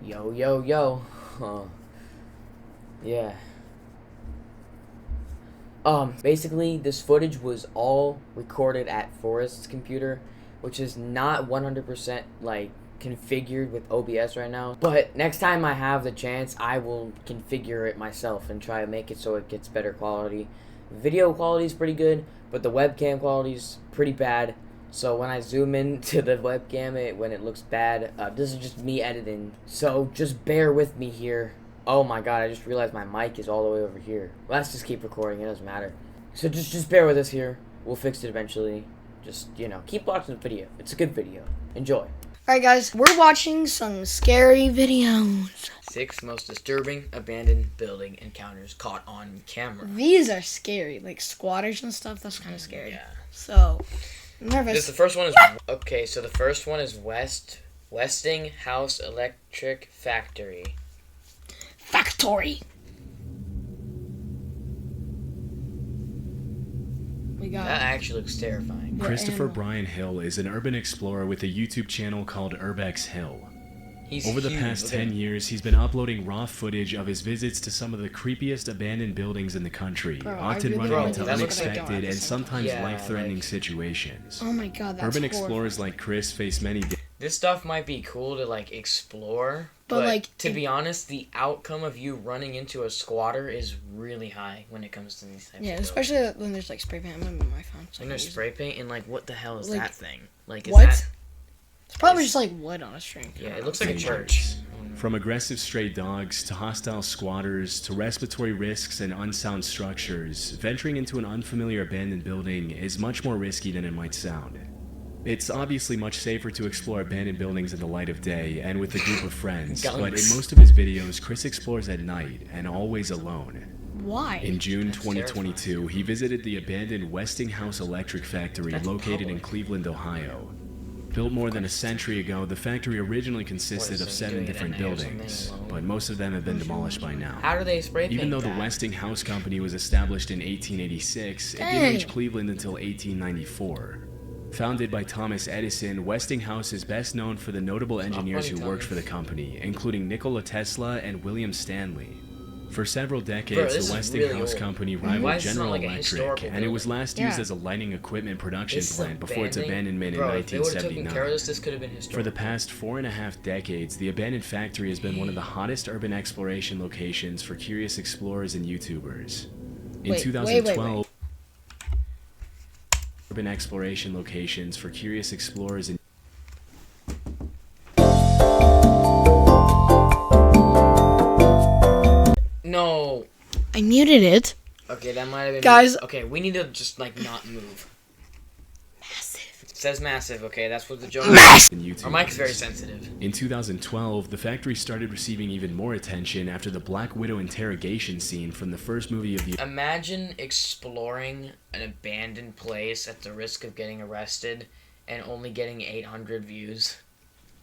Yo, yo, yo. Yeah. Basically, this footage was all recorded at Forrest's computer, which is not 100% like configured with OBS right now. But next time I have the chance, I will configure it myself and try to make it so it gets better quality. Video quality is pretty good, but the webcam quality is pretty bad. So when I zoom into the webcam, when it looks bad, this is just me editing. So just bear with me here. Oh my god, I just realized my mic is all the way over here. Let's just keep recording, it doesn't matter. So just bear with us here. We'll fix it eventually. Just, keep watching the video. It's a good video. Enjoy. Alright guys, we're watching some scary videos. 6 most disturbing abandoned building encounters caught on camera. These are scary, like squatters and stuff, that's kind of scary. Yeah. So, I'm nervous. The first one is... Okay, so the first one is Westinghouse Electric Factory. Factory. We got... That actually looks terrifying. Christopher Brian Hill is an urban explorer with a YouTube channel called Urbex Hill. Over the past 10 years, he's been uploading raw footage of his visits to some of the creepiest abandoned buildings in the country, often running into unexpected and sometimes life-threatening situations. Oh my god, that's Urban horrifying. explorers like Chris face many This stuff might be cool to, explore, but to be honest, the outcome of you running into a squatter is really high when it comes to these types of buildings. Especially when there's, spray paint. I'm on my phone. When there's spray paint, and, what the hell is that thing? Is what? that... It's probably just, wood on a string. Yeah, it looks like a church. From aggressive stray dogs to hostile squatters to respiratory risks and unsound structures, venturing into an unfamiliar abandoned building is much more risky than it might sound. It's obviously much safer to explore abandoned buildings in the light of day and with a group of friends, but in most of his videos, Chris explores at night and always alone. Why? In June 2022, he visited the abandoned Westinghouse Electric Factory located in Cleveland, Ohio. Built more than a century ago, the factory originally consisted of 7 different buildings, but most of them have been demolished by now. How do they spray paint Even though the that? Westinghouse Company was established in 1886, it didn't reach Cleveland until 1894. Founded by Thomas Edison, Westinghouse is best known for the notable engineers who worked for the company, including Nikola Tesla and William Stanley. For several decades, the Westinghouse Company rivaled General Electric, and it was last used as a lighting equipment production plant before its abandonment in 1979. For the past 4.5 decades, the abandoned factory has been one of the hottest urban exploration locations for curious explorers and YouTubers. In 2012, urban exploration locations for curious explorers and No. I muted it. Okay, that might have been... Guys. Okay, we need to just, not move. Massive. It says massive, okay, that's what the joke is. Our mic is very sensitive. In 2012, the factory started receiving even more attention after the Black Widow interrogation scene from the first movie of the... Imagine exploring an abandoned place at the risk of getting arrested and only getting 800 views.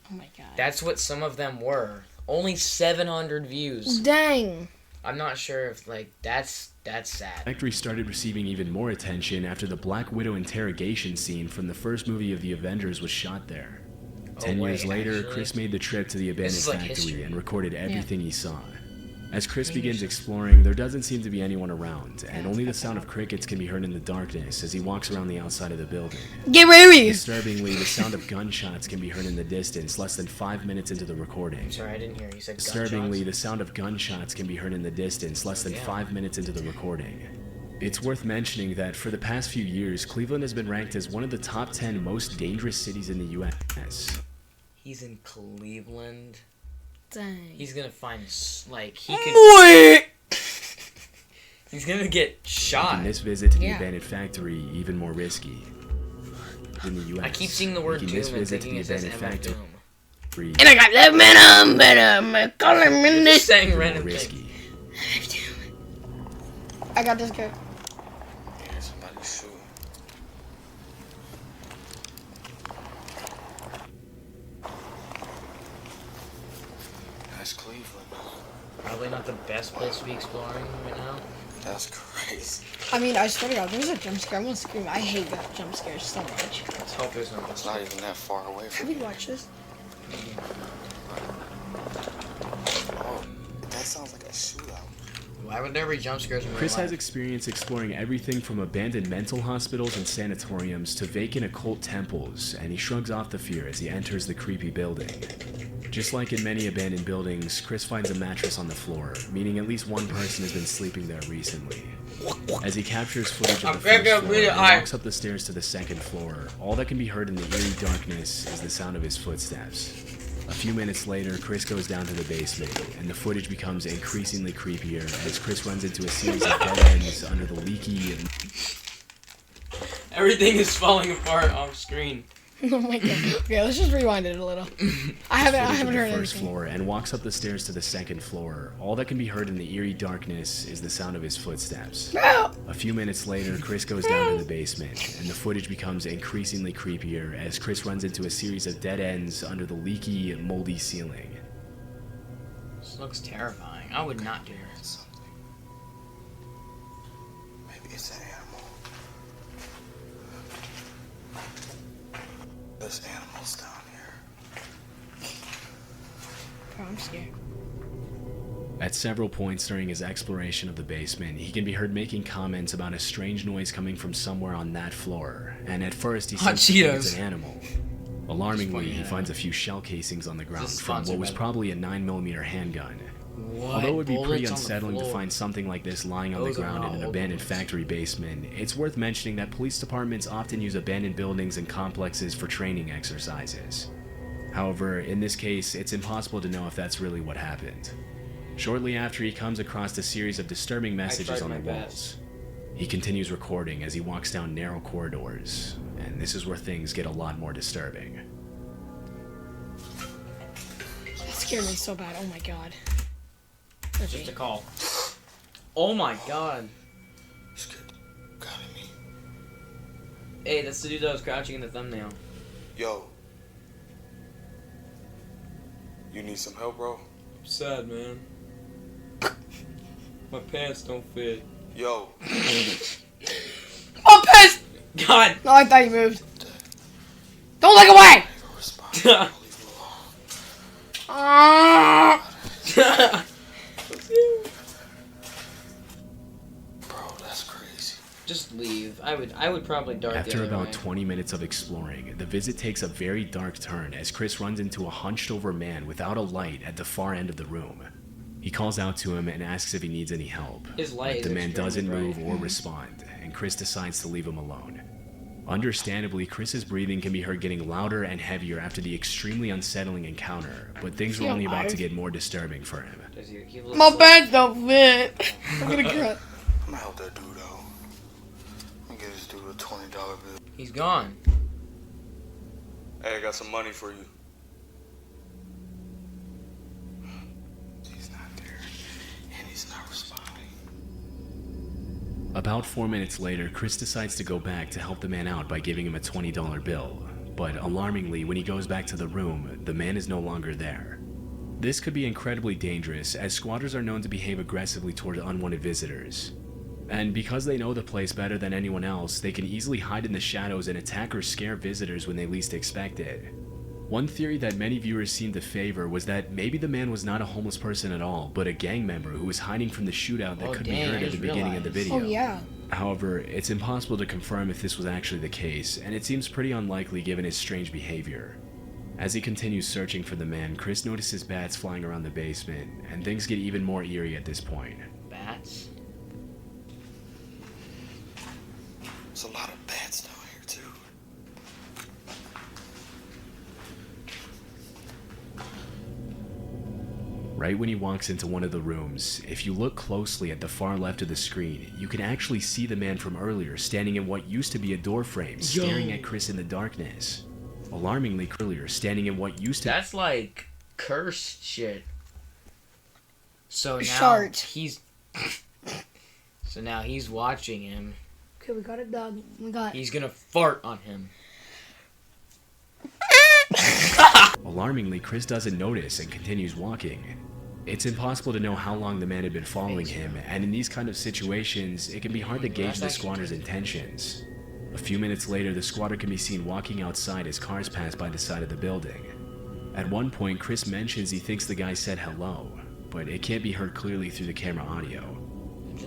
Oh my god. That's what some of them were. Only 700 views. Dang. I'm not sure if, that's sad. The factory started receiving even more attention after the Black Widow interrogation scene from the first movie of the Avengers was shot there. 10 years later, Chris made the trip to the abandoned factory and recorded everything he saw. As Chris begins exploring, there doesn't seem to be anyone around, and only the sound of crickets can be heard in the darkness as he walks around the outside of the building. Get ready! Disturbingly, the sound of gunshots can be heard in the distance less than 5 minutes into the recording. I'm sorry, I didn't hear you. You said Disturbingly, the sound of gunshots can be heard in the distance less than 5 minutes into the recording. It's worth mentioning that for the past few years, Cleveland has been ranked as one of the top 10 most dangerous cities in the U.S. He's in Cleveland. Dang. He's gonna find, he could... He's gonna get shot. Making this visit to the abandoned factory even more risky. In the U.S., I keep seeing the word Doom and visit thinking it says MF Doom. And I got that venom, call him in this. Saying random risky. I got this guy. Yeah, somebody's shooting. That's Cleveland. Probably not the best place to be exploring right now. That's crazy. I mean, I swear to God, there's a jump scare. I'm gonna scream. I hate that jump scares so much. Let's hope there's no. It's not even that far away Have from you watched this? shootout. Why would there be jump scares in real Chris has life? experience exploring everything from abandoned mental hospitals and sanatoriums to vacant occult temples, and he shrugs off the fear as he enters the creepy building. Just like in many abandoned buildings, Chris finds a mattress on the floor, meaning at least one person has been sleeping there recently. As he captures footage of the first floor and walks up the stairs to the second floor, all that can be heard in the eerie darkness is the sound of his footsteps. A few minutes later, Chris goes down to the basement, and the footage becomes increasingly creepier as Chris runs into a series of dead ends under the leaky. Everything is falling apart off screen. Oh my god. Okay, let's just rewind it a little. I haven't heard the first anything. floor and walks up the stairs to the second floor. All that can be heard in the eerie darkness is the sound of his footsteps. No! A few minutes later, Chris goes down to the basement, and the footage becomes increasingly creepier as Chris runs into a series of dead ends under the leaky, moldy ceiling. This looks terrifying. I would not do It's this. something. Maybe it's an animal. There's animals down here. Oh, I'm scared. At several points during his exploration of the basement, he can be heard making comments about a strange noise coming from somewhere on that floor, and at first he Hot seems to think it's Cheetos. an animal. Alarmingly, Funny, he yeah. finds a few shell casings on the ground This is from sponsored what was by- probably a 9mm handgun. What? Although it would be pretty Bullets on the unsettling to floor. find something like this lying on the Those are ground in not an old abandoned ones. factory basement, it's worth mentioning that police departments often use abandoned buildings and complexes for training exercises. However, in this case, it's impossible to know if that's really what happened. Shortly after, he comes across a series of disturbing messages tried on the my walls. best. He continues recording as he walks down narrow corridors, and this is where things get a lot more disturbing. That scared me so bad. Oh my god. Just a call. Oh my god. This kid got at me. Hey, that's the dude that was crouching in the thumbnail. Yo. You need some help, bro? I'm sad, man. My pants don't fit. Yo. Oh, piss! God! No, I thought you moved. Don't look away! Don't respond. Don't leave him alone. Ah! Bro, that's crazy. Just leave. I would probably dart the After other about way. 20 minutes of exploring, the visit takes a very dark turn as Chris runs into a hunched over man without a light at the far end of the room. He calls out to him and asks if he needs any help. His light But is the man extremely doesn't bright. move or respond, and Chris decides to leave him alone. Understandably, Chris's breathing can be heard getting louder and heavier after the extremely unsettling encounter, but things were Feel only about to alive. get more disturbing for him. Does he looks My like- pants don't fit. I'm gonna cry. I'm gonna help that dude out. I'm gonna give this dude a $20 bill. He's gone. Hey, I got some money for you. He's not there, and he's not responding. About 4 minutes later, Chris decides to go back to help the man out by giving him a $20 bill. But alarmingly, when he goes back to the room, the man is no longer there. This could be incredibly dangerous, as squatters are known to behave aggressively toward unwanted visitors. And because they know the place better than anyone else, they can easily hide in the shadows and attack or scare visitors when they least expect it. One theory that many viewers seemed to favor was that maybe the man was not a homeless person at all, but a gang member who was hiding from the shootout that Oh, could dang, be I heard at the just beginning of the realized. video. Oh yeah. However, it's impossible to confirm if this was actually the case, and it seems pretty unlikely given his strange behavior. As he continues searching for the man, Chris notices bats flying around the basement, and things get even more eerie at this point. Bats? There's a lot of bats down here, too. Right when he walks into one of the rooms, if you look closely at the far left of the screen, you can actually see the man from earlier standing in what used to be a door frame, staring at Chris in the darkness. Alarmingly earlier, standing in what used to That's like cursed shit. So now Shart. he's. So now he's watching him. Okay, we got it done. We got. He's gonna fart on him. Alarmingly, Chris doesn't notice and continues walking. It's impossible to know how long the man had been following him, and in these kind of situations, it can be hard to gauge the squatter's intentions. A few minutes later, the squatter can be seen walking outside as cars pass by the side of the building. At one point, Chris mentions he thinks the guy said hello, but it can't be heard clearly through the camera audio.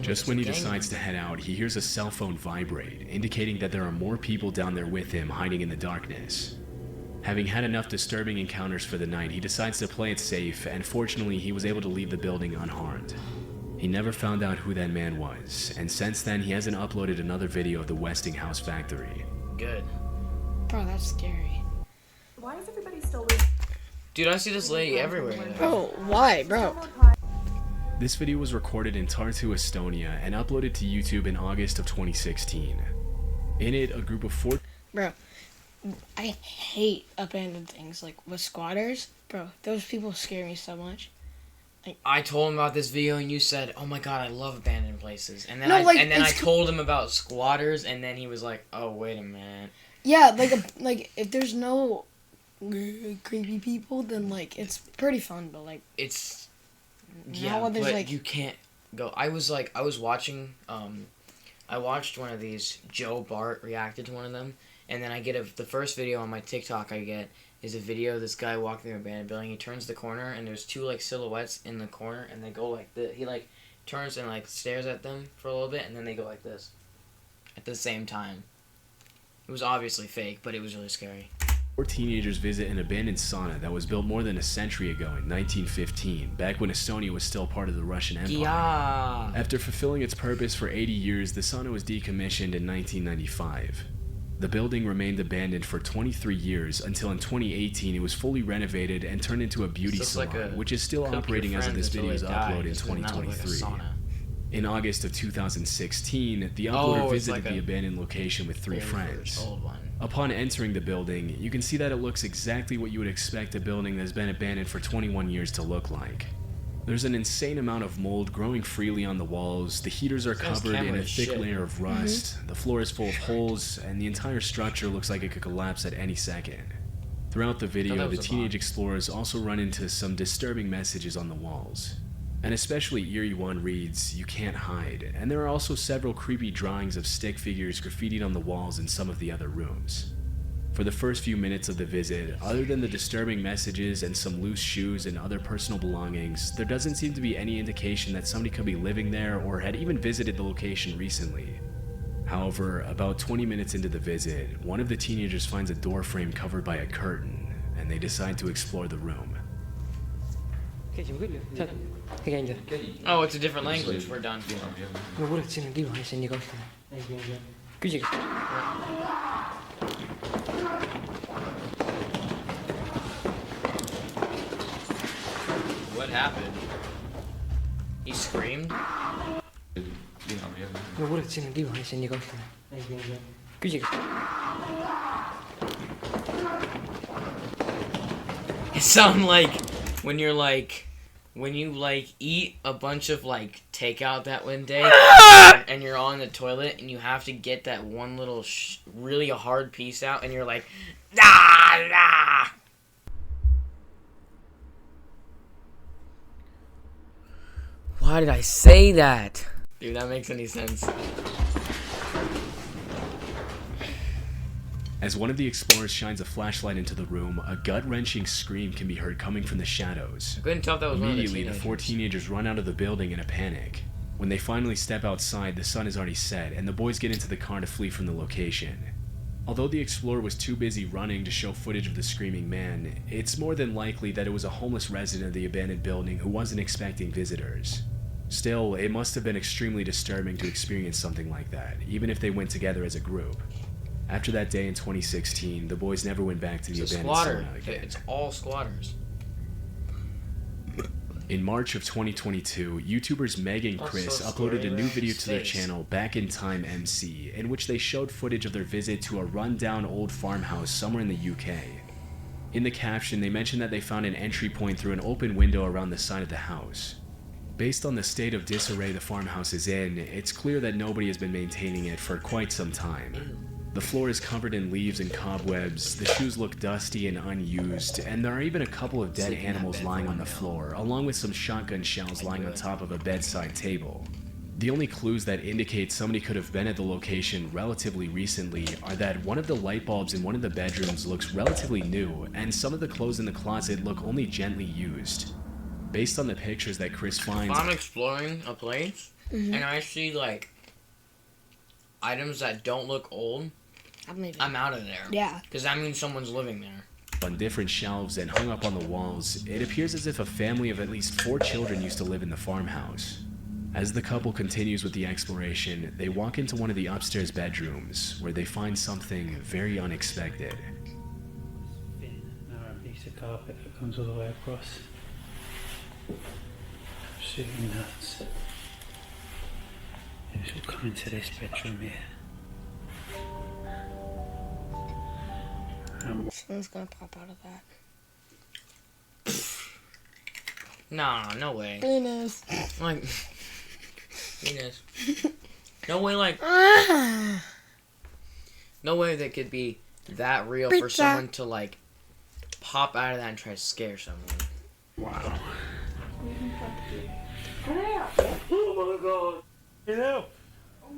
Just when he decides to head out, he hears a cell phone vibrate, indicating that there are more people down there with him hiding in the darkness. Having had enough disturbing encounters for the night, he decides to play it safe, and fortunately he was able to leave the building unharmed. He never found out who that man was, and since then he hasn't uploaded another video of the Westinghouse factory. Good. Bro, that's scary. Why is everybody still losing? Dude, I see this lady everywhere. Bro, why, bro? This video was recorded in Tartu, Estonia, and uploaded to YouTube in August of 2016. In it, a group of Bro, I hate abandoned things, like with squatters. Bro, those people scare me so much. I told him about this video and you said, "Oh my god, I love abandoned places." And then No, I told him about squatters, and then he was like, "Oh, wait a minute." Yeah, like if there's no creepy people, then like it's pretty fun, but like It's now yeah, there's, but like- you can't go. I was watching I watched one of these. Joe Bart reacted to one of them, and then I get the first video on my TikTok I get is a video of this guy walking through an abandoned building. He turns the corner and there's two like silhouettes in the corner, and they go like this. He like turns and like stares at them for a little bit, and then they go like this at the same time. It was obviously fake, but it was really scary. 4 teenagers visit an abandoned sauna that was built more than a century ago in 1915, back when Estonia was still part of the Russian Empire. Yeah. After fulfilling its purpose for 80 years, the sauna was decommissioned in 1995. The building remained abandoned for 23 years until in 2018 it was fully renovated and turned into a beauty Looks salon, like a which is still cook your operating as of this friends video's until they die, upload in just 'cause it now looks like a 2023. sauna. In August of 2016, the uploader it's visited like the a abandoned location with 3 friends. Old one. Upon entering the building, you can see that it looks exactly what you would expect a building that's been abandoned for 21 years to look like. There's an insane amount of mold growing freely on the walls, the heaters are guy's covered in camera a is thick shit. layer of rust, the floor is full of holes, and the entire structure looks like it could collapse at any second. Throughout the video, that the was a teenage bomb. explorers also run into some disturbing messages on the walls. An especially eerie one reads, "You can't hide," and there are also several creepy drawings of stick figures graffitied on the walls in some of the other rooms. For the first few minutes of the visit, other than the disturbing messages and some loose shoes and other personal belongings, there doesn't seem to be any indication that somebody could be living there or had even visited the location recently. However, about 20 minutes into the visit, one of the teenagers finds a door frame covered by a curtain, and they decide to explore the room. Oh, it's a different language. We're done. What happened? He screamed? It sounds like when you eat a bunch of takeout that one day and you're on the toilet and you have to get that one little really hard piece out and you're like, ah, ah. Why did I say that? Dude, that makes any sense. As one of the explorers shines a flashlight into the room, a gut-wrenching scream can be heard coming from the shadows. I couldn't tell if that was one of the Immediately, the teenagers. 4 teenagers run out of the building in a panic. When they finally step outside, the sun is already set, and the boys get into the car to flee from the location. Although the explorer was too busy running to show footage of the screaming man, it's more than likely that it was a homeless resident of the abandoned building who wasn't expecting visitors. Still, it must have been extremely disturbing to experience something like that, even if they went together as a group. After that day in 2016, the boys never went back to the It's a abandoned squatter. sauna again. It's all squatters. In March of 2022, YouTubers Meg and That's Chris so uploaded a scary, new man. video His to their face. channel, Back in Time MC, in which they showed footage of their visit to a rundown old farmhouse somewhere in the UK. In the caption, they mentioned that they found an entry point through an open window around the side of the house. Based on the state of disarray the farmhouse is in, it's clear that nobody has been maintaining it for quite some time. The floor is covered in leaves and cobwebs, the shoes look dusty and unused, and there are even a couple of dead animals lying on the floor, along with some shotgun shells lying on top of a bedside table. The only clues that indicate somebody could have been at the location relatively recently are that one of the light bulbs in one of the bedrooms looks relatively new, and some of the clothes in the closet look only gently used. based on the pictures that Chris finds. If I'm exploring a place and I see like items that don't look old, I'm out of there. Yeah. Because that means someone's living there. On different shelves and hung up on the walls, it appears as if a family of at least 4 children used to live in the farmhouse. As the couple continues with the exploration, they walk into one of the upstairs bedrooms, where they find something very unexpected. Thin, narrow piece of carpet that comes all the way across. Absolutely nuts. It's all come into this bedroom here. Someone's gonna pop out of that. No way. Venus. Like, Venus. No way, like, no way that could be that real for someone to, like, pop out of that and try to scare someone. Wow. Oh my god. Hello.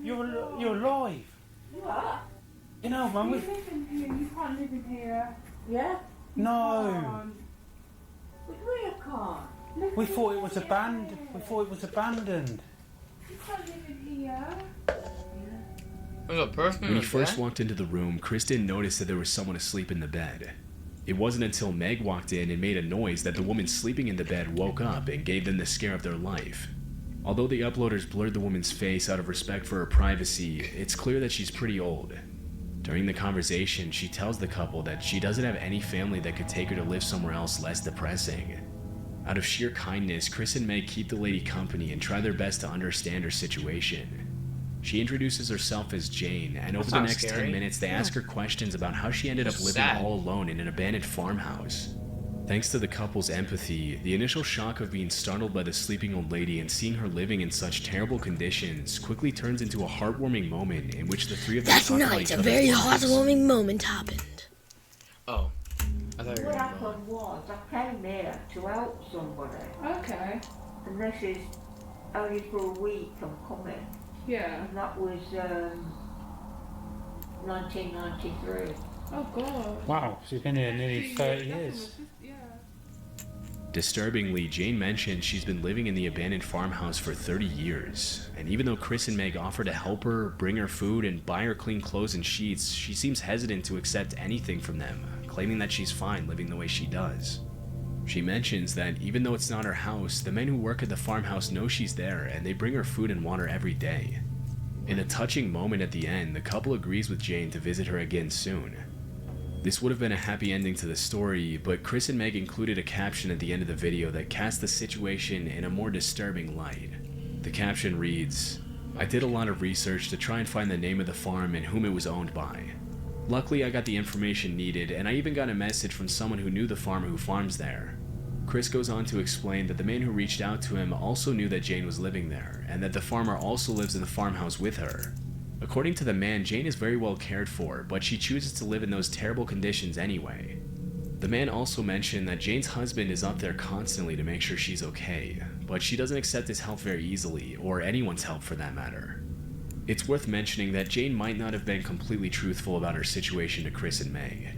You're alive. What? You know, man, You live in here, you can't live in here. Yeah? No. But we can't. We thought it was abandoned. You can't live in here. There's a person When he first walked into the room, Chris didn't notice that there was someone asleep in the bed. It wasn't until Meg walked in and made a noise that the woman sleeping in the bed woke up and gave them the scare of their life. Although the uploaders blurred the woman's face out of respect for her privacy, it's clear that she's pretty old. During the conversation, she tells the couple that she doesn't have any family that could take her to live somewhere else less depressing. Out of sheer kindness, Chris and Meg keep the lady company and try their best to understand her situation. She introduces herself as Jane, and over the next 10 minutes, they ask her questions about how she ended up living all alone in an abandoned farmhouse. Thanks to the couple's empathy, the initial shock of being startled by the sleeping old lady and seeing her living in such terrible conditions quickly turns into a heartwarming moment in which the three of them That talk about night, each a other's very lives. heartwarming moment happened. Oh. I thought you were What gonna go. happened was I came here to help somebody. Okay. And this is only for a week I'm coming. Yeah. And that was 1993. Oh god. Wow, she's been here nearly 30 years. Yeah. Disturbingly, Jane mentioned she's been living in the abandoned farmhouse for 30 years, and even though Chris and Meg offer to help her, bring her food, and buy her clean clothes and sheets, she seems hesitant to accept anything from them, claiming that she's fine living the way she does. She mentions that even though it's not her house, the men who work at the farmhouse know she's there and they bring her food and water every day. In a touching moment at the end, the couple agrees with Jane to visit her again soon. This would have been a happy ending to the story, but Chris and Meg included a caption at the end of the video that cast the situation in a more disturbing light. The caption reads, "I did a lot of research to try and find the name of the farm and whom it was owned by. Luckily, I got the information needed, and I even got a message from someone who knew the farmer who farms there." Chris goes on to explain that the man who reached out to him also knew that Jane was living there, and that the farmer also lives in the farmhouse with her. According to the man, Jane is very well cared for, but she chooses to live in those terrible conditions anyway. The man also mentioned that Jane's husband is up there constantly to make sure she's okay, but she doesn't accept his help very easily, or anyone's help for that matter. It's worth mentioning that Jane might not have been completely truthful about her situation to Chris and Meg.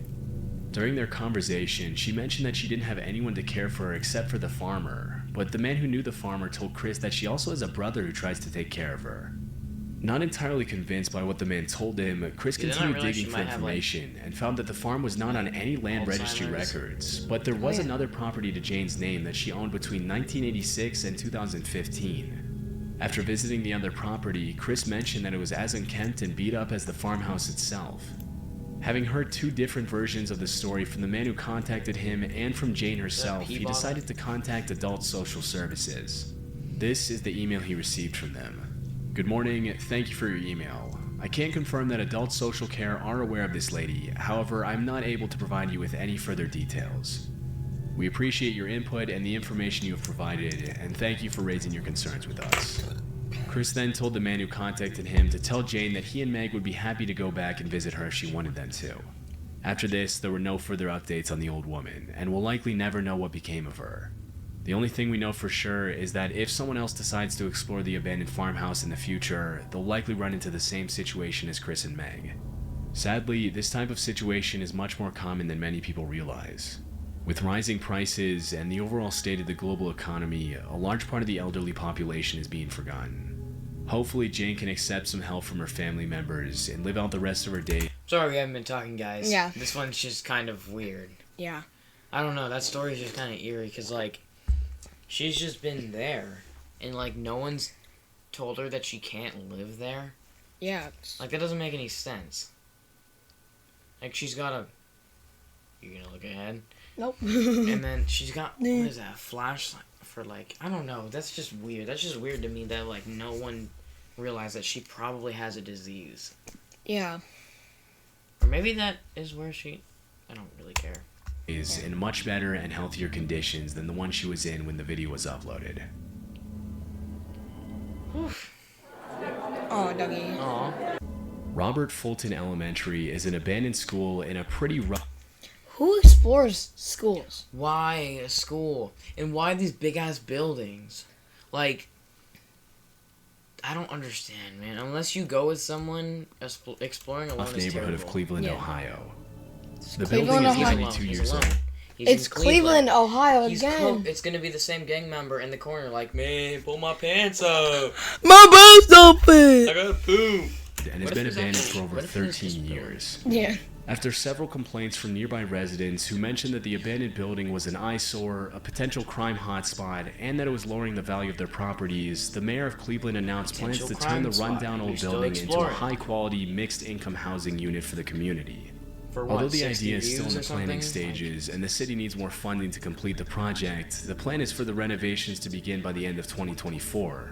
During their conversation, she mentioned that she didn't have anyone to care for her except for the farmer, but the man who knew the farmer told Chris that she also has a brother who tries to take care of her. Not entirely convinced by what the man told him, Chris continued digging for information and found that the farm was not on any land registry records, but there was another property to Jane's name that she owned between 1986 and 2015. After visiting the other property, Chris mentioned that it was as unkempt and beat up as the farmhouse itself. Having heard two different versions of the story from the man who contacted him and from Jane herself, he decided to contact Adult Social Services. This is the email he received from them. "Good morning, thank you for your email. I can confirm that Adult Social Care are aware of this lady, however, I'm not able to provide you with any further details. We appreciate your input and the information you have provided, and thank you for raising your concerns with us." Chris then told the man who contacted him to tell Jane that he and Meg would be happy to go back and visit her if she wanted them to. After this, there were no further updates on the old woman, and we'll likely never know what became of her. The only thing we know for sure is that if someone else decides to explore the abandoned farmhouse in the future, they'll likely run into the same situation as Chris and Meg. Sadly, this type of situation is much more common than many people realize. With rising prices and the overall state of the global economy, a large part of the elderly population is being forgotten. Hopefully, Jane can accept some help from her family members and live out the rest of her days. Sorry we haven't been talking, guys. Yeah. This one's just kind of weird. Yeah. I don't know, that story's just kind of eerie, because, like, she's just been there, and, like, no one's told her that she can't live there. Yeah. Like, that doesn't make any sense. Like, she's got a... You gonna look ahead? Nope. And then she's got, what is that, a flashlight for, like, I don't know, that's just weird. That's just weird to me that, like, no one realized that she probably has a disease. Yeah. Or maybe that is where she... I don't really care. Is in much better and healthier conditions than the one she was in when the video was uploaded. Oh, Dougie. Aw. Robert Fulton Elementary is an abandoned school in a pretty rough... Who explores schools? Why a school? And why these big-ass buildings? Like... I don't understand, man. Unless you go with someone, exploring alone is neighborhood terrible. of Cleveland, Yeah. Ohio. The Cleveland, building is Ohio. 92 He's years alone. old. He's It's in Cleveland, Ohio He's again. it's gonna be the same gang member in the corner, like, man, pull my pants up. My boobs open. I gotta poop. And has What if been it's abandoned actually- for over what if it's 13 just years. Yeah. After several complaints from nearby residents who mentioned that the abandoned building was an eyesore, a potential crime hotspot, and that it was lowering the value of their properties, the mayor of Cleveland announced plans to Potential turn the crime rundown spot. old You're still building into a exploring. high-quality, mixed-income housing unit for the community. For what, Although the 60 idea is still in views the or planning something? stages and the city needs more funding to complete the project, the plan is for the renovations to begin by the end of 2024.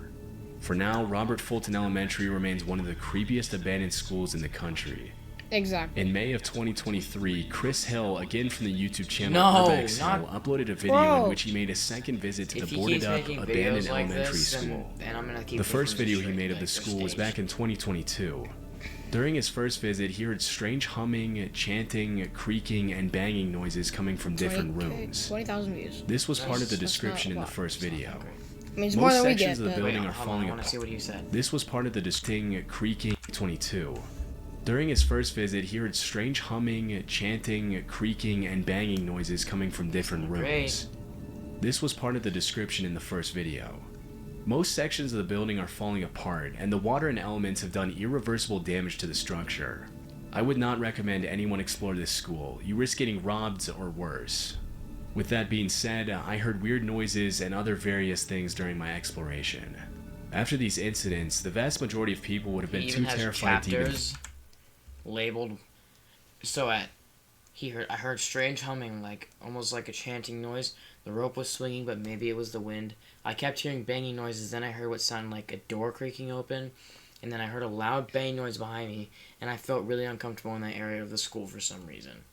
For now, Robert Fulton Elementary remains one of the creepiest abandoned schools in the country. Exactly. In May of 2023, Chris Hill, again from the YouTube channel No, Urbex Hill, not- uploaded a video Bro. in which he made a second visit to If the he boarded keeps up, making abandoned videos like elementary this, school. then I'm gonna keep The thinking first this video is he made of like the they're school was staged. back in 2022. During his first visit, he heard strange humming, chanting, creaking, and banging noises coming from different rooms. 20,000 views. This was part of the That's not description in a the lot. first video. I mean, it's more Most than we sections get, of the but building Wait, are hold on, falling I wanna apart. see what he said. This was part of the distinct creaking 22. During his first visit, he heard strange humming, chanting, creaking, and banging noises coming from different rooms. Great. This was part of the description in the first video. Most sections of the building are falling apart, and the water and elements have done irreversible damage to the structure. I would not recommend anyone explore this school. You risk getting robbed or worse. With that being said, I heard weird noises and other various things during my exploration. After these incidents, the vast majority of people would have been He too even has terrified to even... chapters labeled. So I heard strange humming, like almost like a chanting noise. The rope was swinging, but maybe it was the wind. I kept hearing banging noises. Then I heard what sounded like a door creaking open, and then I heard a loud bang noise behind me, and I felt really uncomfortable in that area of the school for some reason.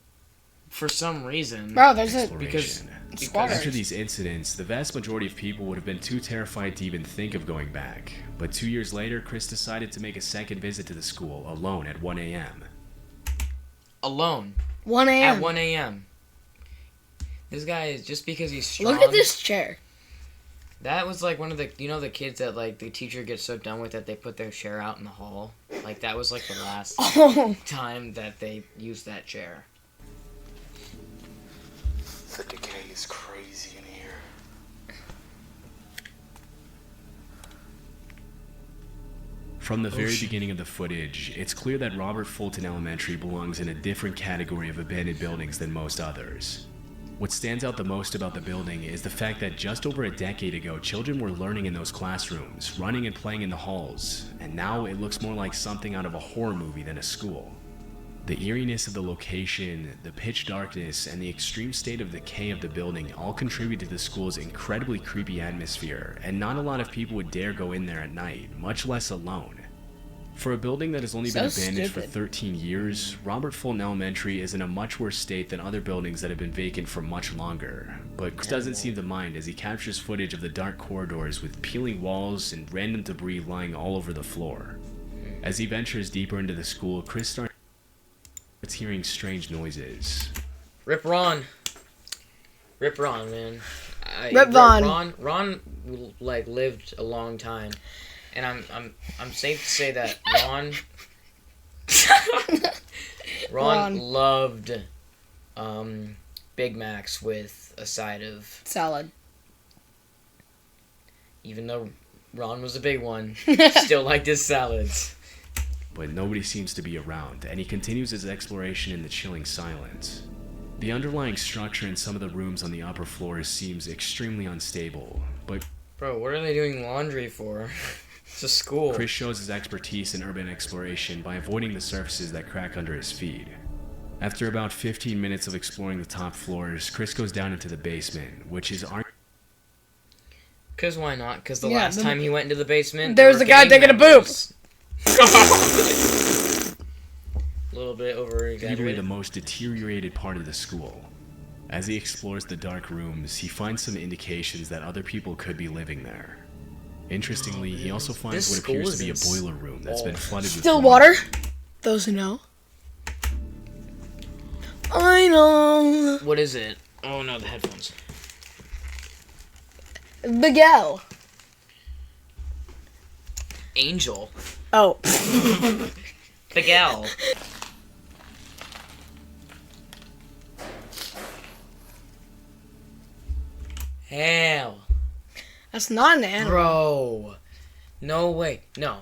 For some reason, Bro, there's a... exploration. Squatters. After these incidents, the vast majority of people would have been too terrified to even think of going back. But 2 years later, Chris decided to make a second visit to the school, alone at 1 a.m. alone 1 a.m. at 1 a.m. This guy is just because he's strong. Look at this chair. That was like one of the, you know, the kids that like the teacher gets so done with that they put their chair out in the hall. Like that was like the last Oh, time that they used that chair. The decay is crazy in here. From the very beginning of the footage, it's clear that Robert Fulton Elementary belongs in a different category of abandoned buildings than most others. What stands out the most about the building is the fact that just over a decade ago, children were learning in those classrooms, running and playing in the halls, and now it looks more like something out of a horror movie than a school. The eeriness of the location, the pitch darkness, and the extreme state of decay of the building all contribute to the school's incredibly creepy atmosphere, and not a lot of people would dare go in there at night, much less alone. For a building that has only been So abandoned for stupid. 13 years, Robert Fulton Elementary is in a much worse state than other buildings that have been vacant for much longer. But Chris doesn't seem to mind as he captures footage of the dark corridors with peeling walls and random debris lying all over the floor. As he ventures deeper into the school, Chris starts hearing strange noises. Rip Ron. Rip Ron, man. Rip Ron. Ron like lived a long time, and I'm safe to say that Ron Ron. loved Big Macs with a side of, Salad. even though Ron was a big one, still liked his salads. But nobody seems to be around, and he continues his exploration in the chilling silence. The underlying structure in some of the rooms on the upper floors seems extremely unstable, but Bro, what are they doing laundry for? It's a school. Chris shows his expertise in urban exploration by avoiding the surfaces that crack under his feet. After about 15 minutes of exploring the top floors, Chris goes down into the basement, which is Because why not? Because the Yeah, last time he went into the basement, There's a guy taking a poop. A little bit over arguably the exaggerated. most deteriorated part of the school. As he explores the dark rooms, he finds some indications that other people could be living there. Interestingly, he also finds This what appears to be a school is boiler room that's been flooded with Still water. Those who know. I know. What is it? Oh no, the headphones. Big L. Angel. Oh. Big L. Hell. That's not an animal. Bro. No way. No.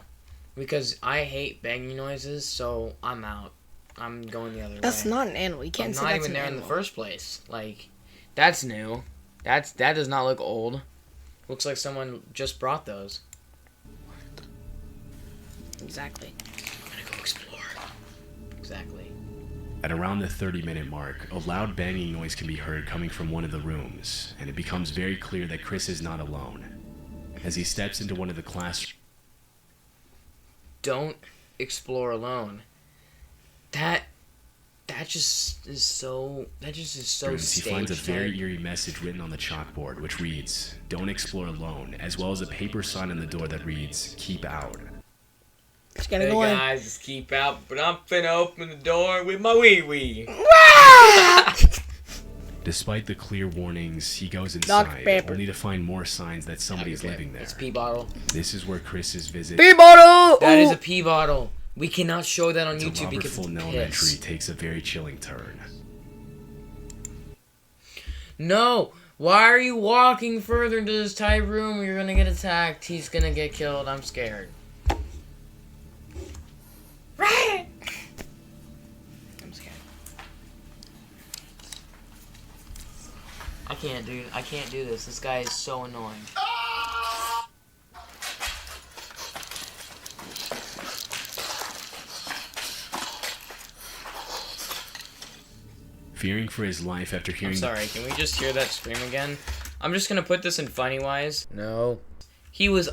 Because I hate banging noises, so I'm out. I'm going the other way. That's not an animal. You can't I'm say not that's even an there animal. in the first place. Like, that's new. That does not look old. Looks like someone just brought those. Exactly. I'm gonna go explore. Exactly. At around the 30-minute mark, a loud banging noise can be heard coming from one of the rooms, and it becomes very clear that Chris is not alone. As he steps into one of the classrooms, Don't explore alone. That just is so. That just is so he staged. finds a very eerie message written on the chalkboard, which reads, "Don't explore alone," as well as a paper sign on the door that reads, "Keep out." Just gotta Hey go in. guys, just keep out, but I'm finna open the door with my wee wee. Despite the clear warnings, he goes Dr. inside, Pepper. only to find more signs that somebody's living there. It's a pee bottle. This is where Chris's visit Pee bottle. That is Ooh. a pee bottle. We cannot show that on to YouTube Robert because it's Fulton Elementary piss. takes a very chilling turn. No! Why are you walking further into this tight room? You're gonna get attacked. He's gonna get killed. I'm scared. I'm scared. I can't do this. This guy is so annoying. Fearing for his life after I'm hearing sorry, can we just hear that scream again? I'm just gonna put this in funny wise. No. He was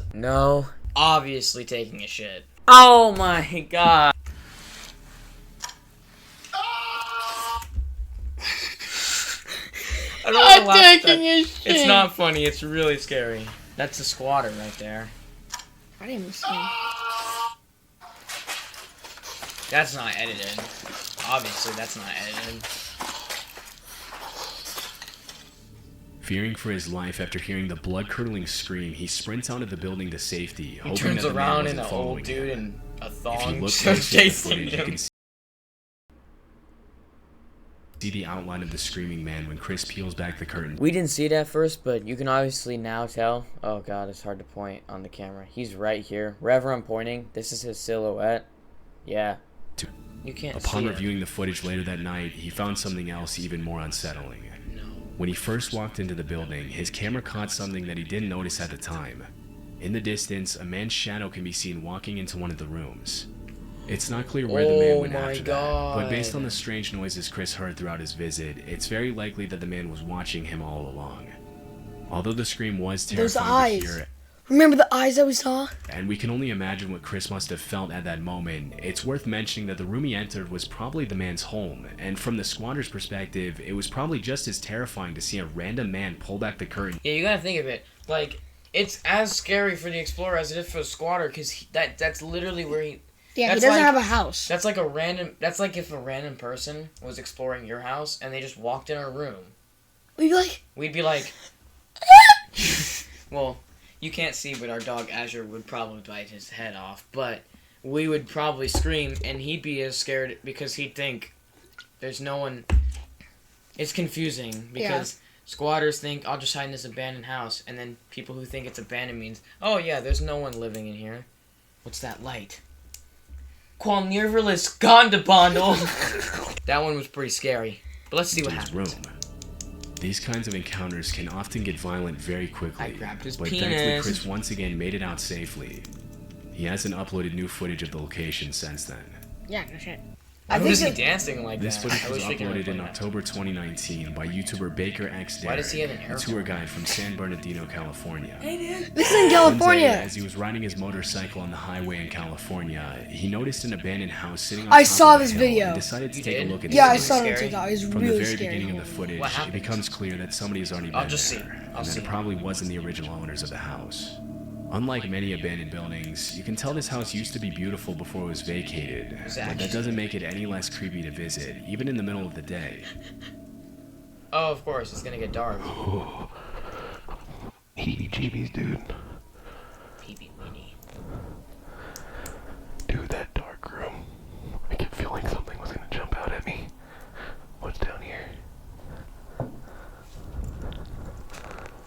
obviously taking a shit. Oh my god. I don't wanna laugh at that. a shit. It's not funny, it's really scary. That's a squatter right there. I didn't even see him. That's not edited. Obviously, that's not edited. Fearing for his life after hearing the blood-curdling scream, he sprints out of the building to safety, He hoping turns that the man around wasn't and an following old dude him. in a If you thong look starts closely at the chasing footage, you him. can see the outline of the screaming man when Chris peels back the curtain. We didn't see it at first, but you can obviously now tell. Oh god, it's hard to point on the camera. He's right here. Wherever I'm pointing, this is his silhouette. Yeah. You can't Upon see reviewing the footage later that night, he found something else even more unsettling. it. No. When he first walked into the building, his camera caught something that he didn't notice at the time. In the distance, a man's shadow can be seen walking into one of the rooms. It's not clear where the man Oh went my after that, but based God. on the strange noises Chris heard throughout his visit, it's very likely that the man was watching him all along. Although the scream was Those terrifying to eyes. hear, Remember the eyes that we saw? and we can only imagine what Chris must have felt at that moment, it's worth mentioning that the room he entered was probably the man's home, and from the squatter's perspective, it was probably just as terrifying to see a random man pull back the curtain. Yeah, you gotta think of it. Like, it's as scary for the explorer as it is for the squatter, because that's literally where he... Yeah, That's he doesn't like- have a house. That's like a random... That's like if a random person was exploring your house, and they just walked in our room. We'd be like, We'd be like... Well, you can't see, but our dog Azure would probably bite his head off. But we would probably scream, and he'd be as scared because he'd think there's no one It's confusing because squatters think I'll just hide in this abandoned house, and then people who think it's abandoned means, oh yeah, there's no one living in here. What's that light? Qualnirvalis Gondabondel. That one was pretty scary. But let's see what happens. Room. These kinds of encounters can often get violent very quickly. I grabbed his but penis. thankfully Chris once again made it out safely. He hasn't uploaded new footage of the location since then. Yeah, no shit. Why was he dancing like This that? footage I was wish we could uploaded in replay that. October 2019 by YouTuber Baker X Why does he have Darren, an a air tour horn? guide from San Bernardino, California. This is in One day, California. as he was riding his motorcycle on the highway in California, he noticed an abandoned house sitting on I top saw of a this hill video. and decided to You take did? a look at Yeah, I it. saw it on Scary? TikTok. It was From really the very scary. beginning of the footage, What it happened? becomes clear that somebody has already been I'll just there, see. I'll and that see. it probably wasn't the original owners of the house. Unlike many abandoned buildings, you can tell this house used to be beautiful before it was vacated, but that Exactly. doesn't make it any less creepy to visit, even in the middle of the day. Oh, of course, it's gonna get dark. Heebie-jeebies, dude. Peepee weenie. Dude, that dark room. I kept feeling something was gonna jump out at me. What's down here?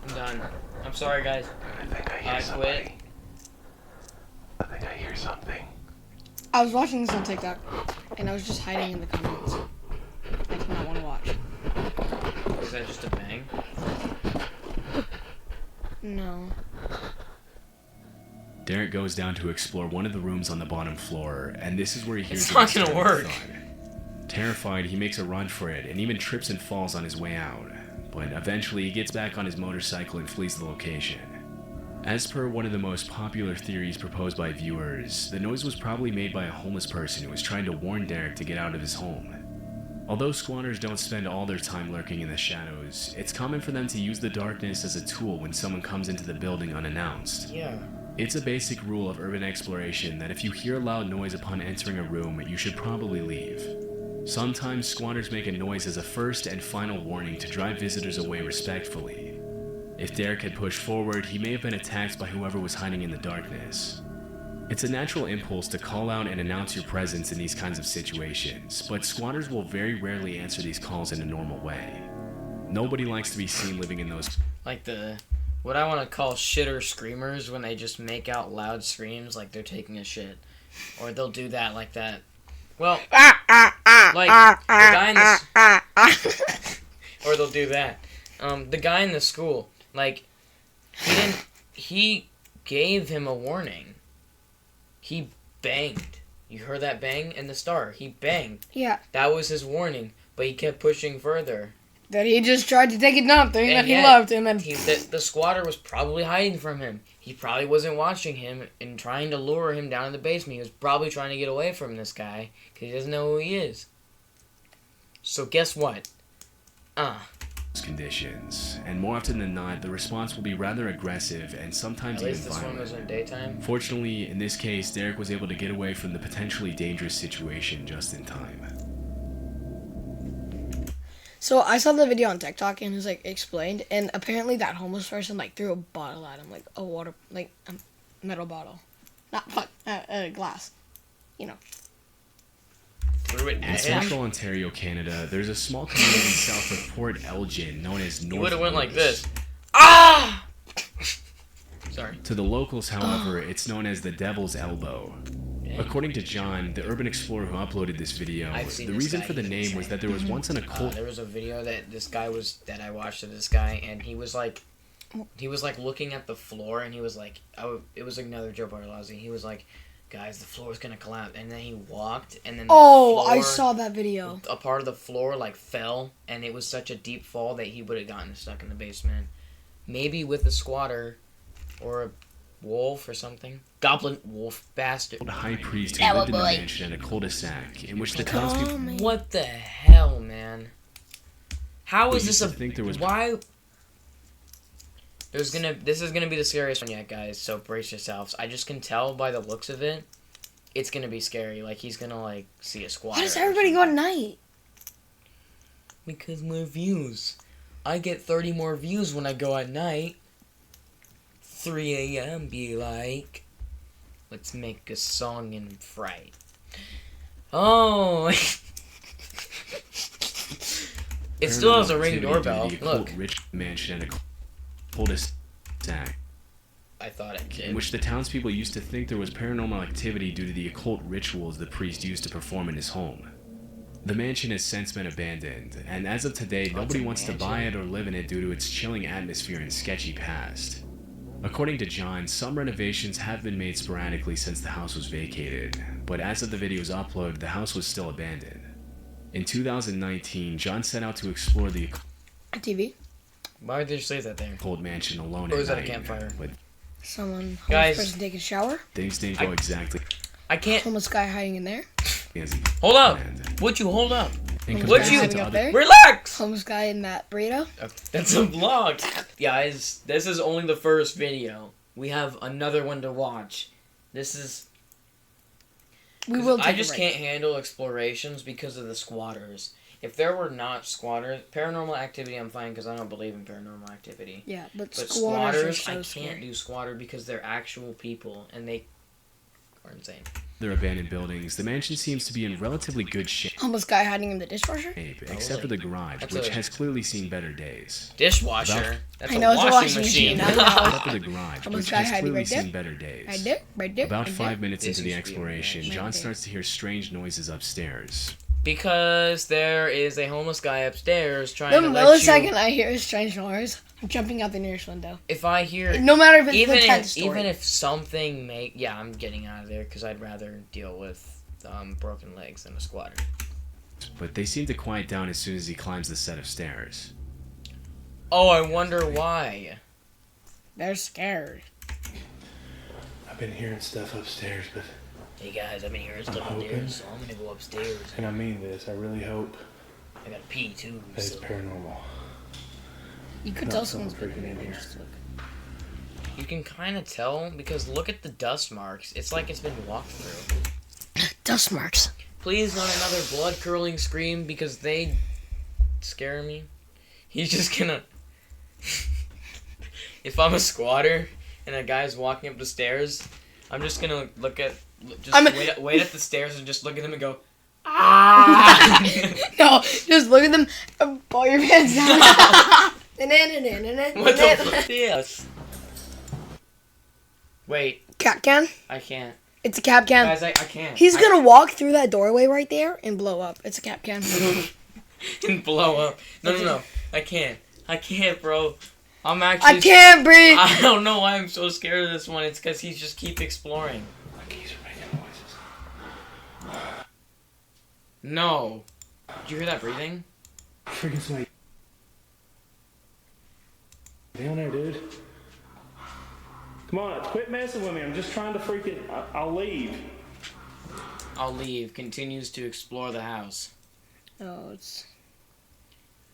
I'm done. I'm sorry, guys. I think I hear I somebody. quit. I think I hear something. I was watching this on TikTok, and I was just hiding in the comments. I did not want to watch. Is that just a bang? No. Derek goes down to explore one of the rooms on the bottom floor, and this is where he hears It's a not gonna disturbing work. thud. Terrified, he makes a run for it, and even trips and falls on his way out. But eventually, he gets back on his motorcycle and flees the location. As per one of the most popular theories proposed by viewers, the noise was probably made by a homeless person who was trying to warn Derek to get out of his home. Although squatters don't spend all their time lurking in the shadows, it's common for them to use the darkness as a tool when someone comes into the building unannounced. Yeah. It's a basic rule of urban exploration that if you hear a loud noise upon entering a room, you should probably leave. Sometimes squatters make a noise as a first and final warning to drive visitors away respectfully. If Derek had pushed forward, he may have been attacked by whoever was hiding in the darkness. It's a natural impulse to call out and announce your presence in these kinds of situations, but squatters will very rarely answer these calls in a normal way. Nobody likes to be seen living in those Like what I want to call shitter screamers when they just make out loud screams like they're taking a shit. Or they'll do that like that. Well, like the guy in the or they'll do that. The guy in the school, like he gave him a warning. He banged. You heard that bang in the star. He banged. Yeah. That was his warning, but he kept pushing further. That he just tried to take a dump, thinking that And he yet, loved him, and the squatter was probably hiding from him. He probably wasn't watching him and trying to lure him down in the basement. He was probably trying to get away from this guy because he doesn't know who he is. So guess what? conditions, and more often than not, the response will be rather aggressive and sometimes At even least this one was violent. in daytime. Fortunately, in this case, Derek was able to get away from the potentially dangerous situation just in time. So I saw the video on TikTok and it was like explained, and apparently that homeless person like threw a bottle at him, like a water, like a metal bottle, not glass, you know. Threw it In at him. central Ontario, Canada, there's a small community south of Port Elgin known as North He would have went like Woods. this. Ah! Sorry. To the locals, however, it's known as the Devil's Elbow. According to John, the urban explorer who uploaded this video, I've seen the this reason guy, for the he's name was insane. that there was once an occult There was a video that I watched of this guy, and he was like looking at the floor, and he was like, it was another Joe Bartolozzi. He was like, guys, the floor is gonna collapse, and then he walked, and then the I floor- saw that video. a part of the floor like fell, and it was such a deep fall that he would have gotten stuck in the basement, maybe with a squatter or a wolf or something. Goblin wolf bastard. high priest who lived in the mansion in a cul-de-sac in which the townspeople What the hell, man? How is used this to think there was why? This is gonna be the scariest one yet, guys. So brace yourselves. I just can tell by the looks of it, it's gonna be scary. Like he's gonna like see a squatter. Why does everybody go at night? Because more views. I get 30 more views when I go at night. 3 a.m. be like, let's make a song in fright. Oh. It still has a Paranormal ring activity doorbell. due to the occult Look. Rich mansion and a cul-de-sac, I thought I in did. which the townspeople used to think there was paranormal activity due to the occult rituals the priest used to perform in his home. The mansion has since been abandoned, and as of today, nobody wants to buy it or live in it due to its chilling atmosphere and sketchy past. According to John, some renovations have been made sporadically since the house was vacated, but as of the video's upload, the house was still abandoned. In 2019, John set out to explore the TV. Why would they say that there? occult mansion alone Or at was that a night, campfire? but Someone, Guys. homeless person taking a shower. things didn't go exactly I can't. Homeless guy hiding in there. as he Hold up. planned. Would you hold up? In Homeless Would guy you- comparison hiding to up other there. Relax! Homeless guy in that burrito. That's a vlog. Guys, this is only the first video. We have another one to watch. This is... We will. Take I a just break. can't handle explorations because of the squatters. If there were not squatters, paranormal activity I'm fine because I don't believe in paranormal activity. Yeah, but But squatters are squatters, so I can't scary. do squatter because they're actual people and they are insane. other abandoned buildings, the mansion seems to be in relatively good shape, Homeless guy hiding in the dishwasher. except for the garage, That's which a- has clearly seen better days. Dishwasher. That's I know, a it's a washing washing machine. machine. I know. Except for the garage, Homeless which guy has hiding clearly right there. seen better days. Right there, right there. About right 5 minutes This into the used to be a exploration, mansion. John Right there. starts to hear strange noises upstairs. Because there is a homeless guy upstairs trying The to let millisecond you... I hear a strange noise, I'm jumping out the nearest window. If I hear... No matter if it's Even the 10th if, story. even if something may... Yeah, I'm getting out of there because I'd rather deal with broken legs than a squatter. But they seem to quiet down as soon as he climbs the set of stairs. Oh, I wonder why. They're scared. I've been hearing stuff upstairs, but Hey guys, I've been hearing stuff hoping. upstairs, so I'm gonna go upstairs. and I mean this. I really hope I gotta pee too. that it's So. paranormal. You could Not tell someone someone's freaking in here. Just look. You can kind of tell because look at the dust marks. It's like it's been walked through. Dust marks. Please, not another blood curdling scream because they scare me. He's just gonna. If I'm a squatter and a guy's walking up the stairs, I'm just gonna look at. Wait at the stairs and just look at him and go. Ah! No, just look at them and pull your pants down. What what the fuck? Yes. Wait, Cap can? I can't. It's a cap can. Guys, I can't. He's gonna walk through that doorway right there and blow up. It's a cap can. And blow up. No. I can't. I can't, bro. I'm actually. I can't breathe. I don't know why I'm so scared of this one. It's because he's just keep exploring. My keys are making noises. No. Did you hear that breathing? Freaking somebody down there, dude. Come on, quit messing with me. I'm just trying to freaking. I'll leave. I'll leave. Continues to explore the house. Oh, it's.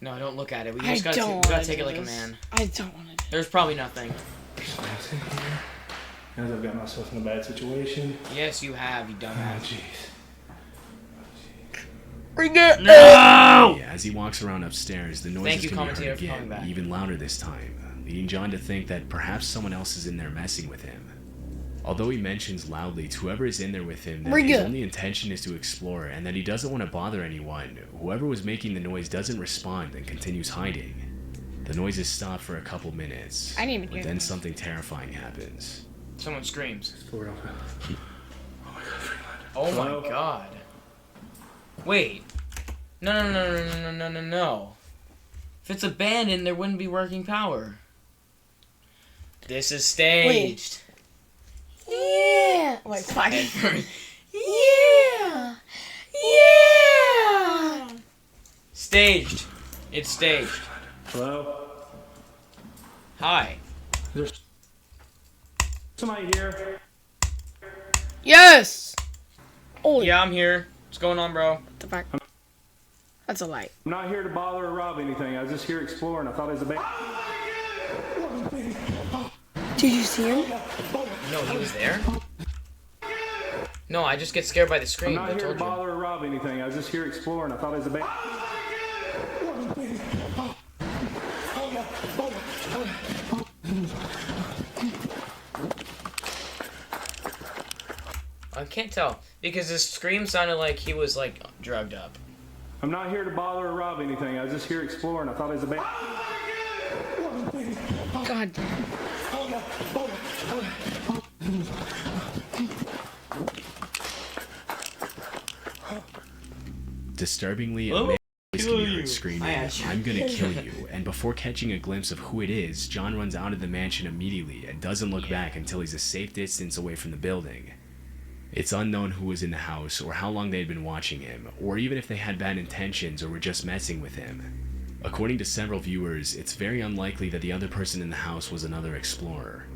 No, don't look at it. We I just gotta, don't we gotta wanna take do it like a this. man. I don't want to. There's probably nothing. There's glass in here. As I've got myself in a bad situation. Yes, you have, you Oh, dumbass. jeez. No! Yeah, as he walks around upstairs, the noises Thank you, can be heard commentator, for coming again, back. even louder this time, leading John to think that perhaps someone else is in there messing with him. Although he mentions loudly to whoever is in there with him that We're his good. only intention is to explore and that he doesn't want to bother anyone, whoever was making the noise doesn't respond and continues hiding. The noises stop for a couple minutes, I didn't even but hear then that. something terrifying happens. Someone screams. Door open. Oh my god, Freeland. Oh Hello? my god. Wait. No. If it's abandoned, there wouldn't be working power. This is staged. Yeah. Wait, fuck. Edward. Yeah. Yeah. Staged. It's staged. Hello? Hi. There's somebody here. Yes. Holy. Yeah, I'm here. What's going on, bro? What the fuck? That's a light. I'm not here to bother or rob anything. I was just here exploring. I thought it was a band. Did you see him? No, he was there? No, I just get scared by the I'm scream. not I here to told you. bother or rob anything. I was just here exploring. I thought it was a band. I can't tell because his scream sounded like he was like drugged up. I'm not here to bother or rob anything. I was just here exploring. I thought it was a bad. God damn. Disturbingly, a man can be heard screaming, "I'm gonna kill you," and before catching a glimpse of who it is, John runs out of the mansion immediately and doesn't look back until he's a safe distance away from the building. It's unknown who was in the house, or how long they had been watching him, or even if they had bad intentions or were just messing with him. According to several viewers, it's very unlikely that the other person in the house was another explorer.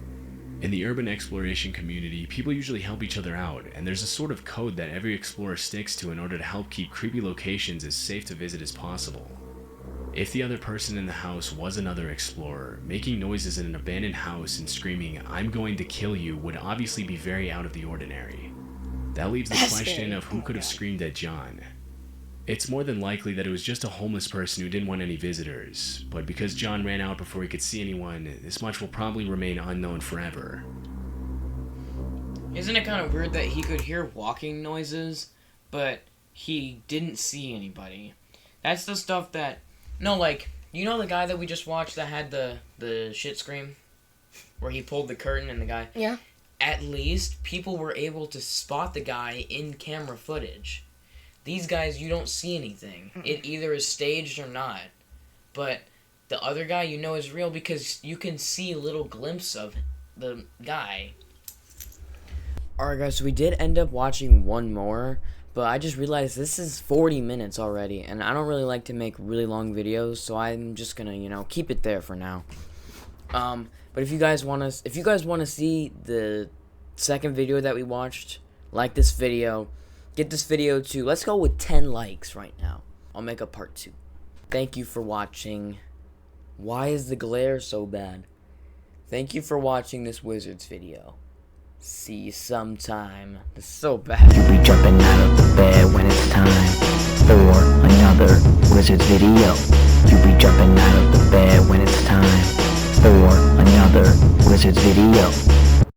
In the urban exploration community, people usually help each other out, and there's a sort of code that every explorer sticks to in order to help keep creepy locations as safe to visit as possible. If the other person in the house was another explorer, making noises in an abandoned house and screaming, "I'm going to kill you," would obviously be very out of the ordinary. That leaves the question of who could have screamed at John. It's more than likely that it was just a homeless person who didn't want any visitors, but because John ran out before he could see anyone, this much will probably remain unknown forever. Isn't it kind of weird that he could hear walking noises, but he didn't see anybody? That's the stuff that... No, like, you know the guy that we just watched that had the shit scream? Where he pulled the curtain and the guy... Yeah. At least people were able to spot the guy in camera footage. These guys, you don't see anything. It either is staged or not. But the other guy, you know, is real because you can see a little glimpse of the guy. Alright guys, so we did end up watching one more, but I just realized this is 40 minutes already, and I don't really like to make really long videos, so I'm just gonna, you know, keep it there for now. But if you guys want to see the second video that we watched, like this video, get this video to, let's go with 10 likes right now. I'll make a part 2. Thank you for watching. Why is the glare so bad? Thank you for watching this Wizards video. See you sometime. It's so bad. You be jumping out of the bed when it's time for another Wizards video. You be jumping out of the bed when it's time for another Wizards video.